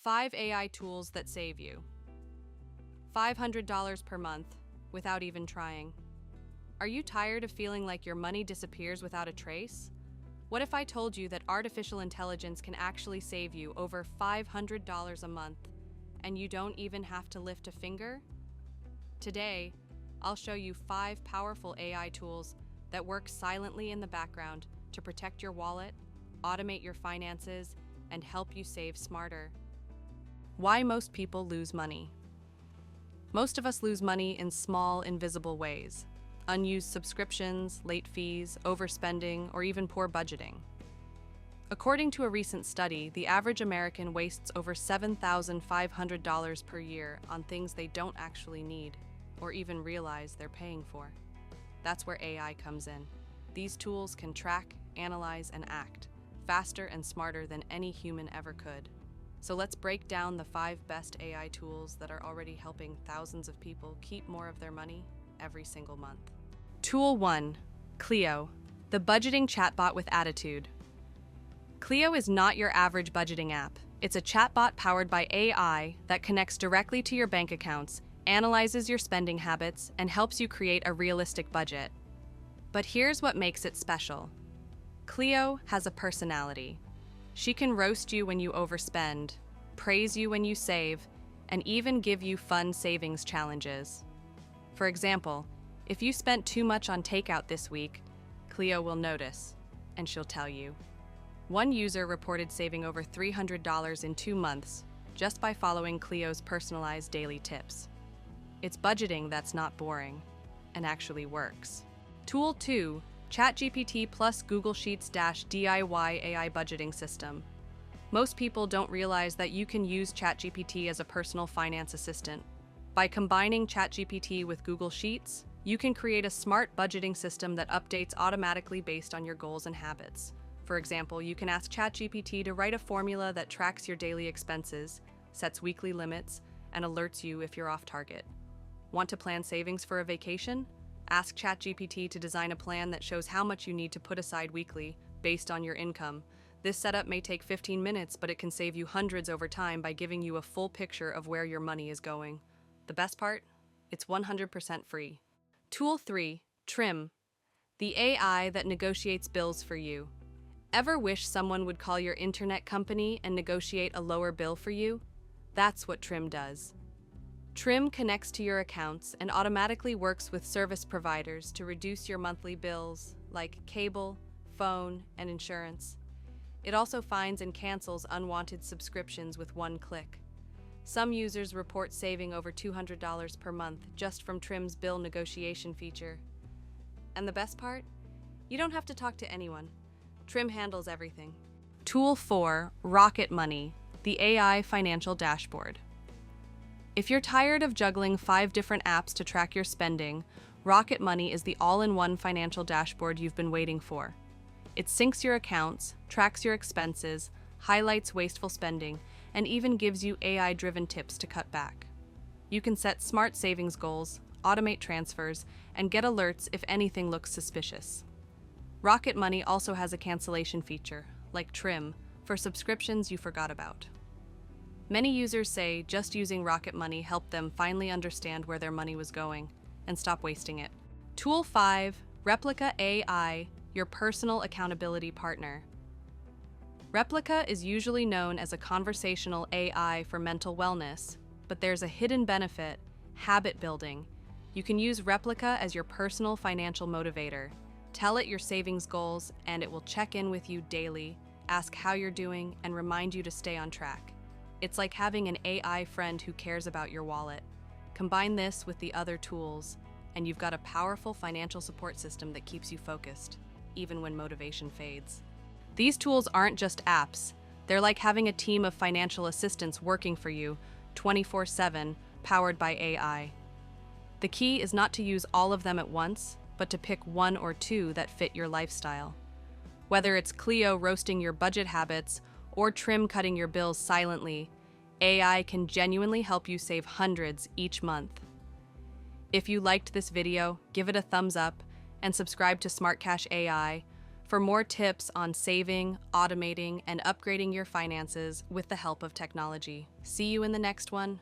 5 AI tools that save you. $500 per month without even trying. Are you tired of feeling like your money disappears without a trace? What if I told you that artificial intelligence can actually save you over $500 a month and you don't even have to lift a finger? Today, I'll show you 5 powerful AI tools that work silently in the background to protect your wallet, automate your finances, and help you save smarter. Why most people lose money. Most of us lose money in small, invisible ways. Unused subscriptions, late fees, overspending, or even poor budgeting. According to a recent study, the average American wastes over $7,500 per year on things they don't actually need or even realize they're paying for. That's where AI comes in. These tools can track, analyze, and act faster and smarter than any human ever could. So let's break down the 5 best AI tools that are already helping thousands of people keep more of their money every single month. Tool 1. Cleo, the budgeting chatbot with attitude. Cleo is not your average budgeting app. It's a chatbot powered by AI that connects directly to your bank accounts, analyzes your spending habits, and helps you create a realistic budget. But here's what makes it special. Cleo has a personality. She can roast you when you overspend, praise you when you save, and even give you fun savings challenges. For example, if you spent too much on takeout this week, Cleo will notice, and she'll tell you. One user reported saving over $300 in 2 months just by following Cleo's personalized daily tips. It's budgeting that's not boring and actually works. Tool 2. ChatGPT plus Google Sheets DIY AI budgeting system. Most people don't realize that you can use ChatGPT as a personal finance assistant. By combining ChatGPT with Google Sheets, you can create a smart budgeting system that updates automatically based on your goals and habits. For example, you can ask ChatGPT to write a formula that tracks your daily expenses, sets weekly limits, and alerts you if you're off target. Want to plan savings for a vacation? Ask ChatGPT to design a plan that shows how much you need to put aside weekly based on your income. This setup may take 15 minutes, but it can save you hundreds over time by giving you a full picture of where your money is going. The best part? It's 100% free. Tool 3. Trim, the AI that negotiates bills for you. Ever wish someone would call your internet company and negotiate a lower bill for you? That's what Trim does. Trim connects to your accounts and automatically works with service providers to reduce your monthly bills, like cable, phone, and insurance. It also finds and cancels unwanted subscriptions with one click. Some users report saving over $200 per month just from Trim's bill negotiation feature. And the best part? You don't have to talk to anyone. Trim handles everything. Tool 4. Rocket Money, the AI financial dashboard. If you're tired of juggling 5 different apps to track your spending, Rocket Money is the all-in-one financial dashboard you've been waiting for. It syncs your accounts, tracks your expenses, highlights wasteful spending, and even gives you AI-driven tips to cut back. You can set smart savings goals, automate transfers, and get alerts if anything looks suspicious. Rocket Money also has a cancellation feature, like Trim, for subscriptions you forgot about. Many users say just using Rocket Money helped them finally understand where their money was going and stop wasting it. Tool 5. Replika AI, your personal accountability partner. Replika is usually known as a conversational AI for mental wellness, but there's a hidden benefit: habit building. You can use Replika as your personal financial motivator. Tell it your savings goals, and it will check in with you daily, ask how you're doing, and remind you to stay on track. It's like having an AI friend who cares about your wallet. Combine this with the other tools, and you've got a powerful financial support system that keeps you focused, even when motivation fades. These tools aren't just apps. They're like having a team of financial assistants working for you 24/7, powered by AI. The key is not to use all of them at once, but to pick 1 or 2 that fit your lifestyle. Whether it's Cleo roasting your budget habits or Trim cutting your bills silently, AI can genuinely help you save hundreds each month. If you liked this video, give it a thumbs up and subscribe to Smart Cash AI for more tips on saving, automating, and upgrading your finances with the help of technology. See you in the next one.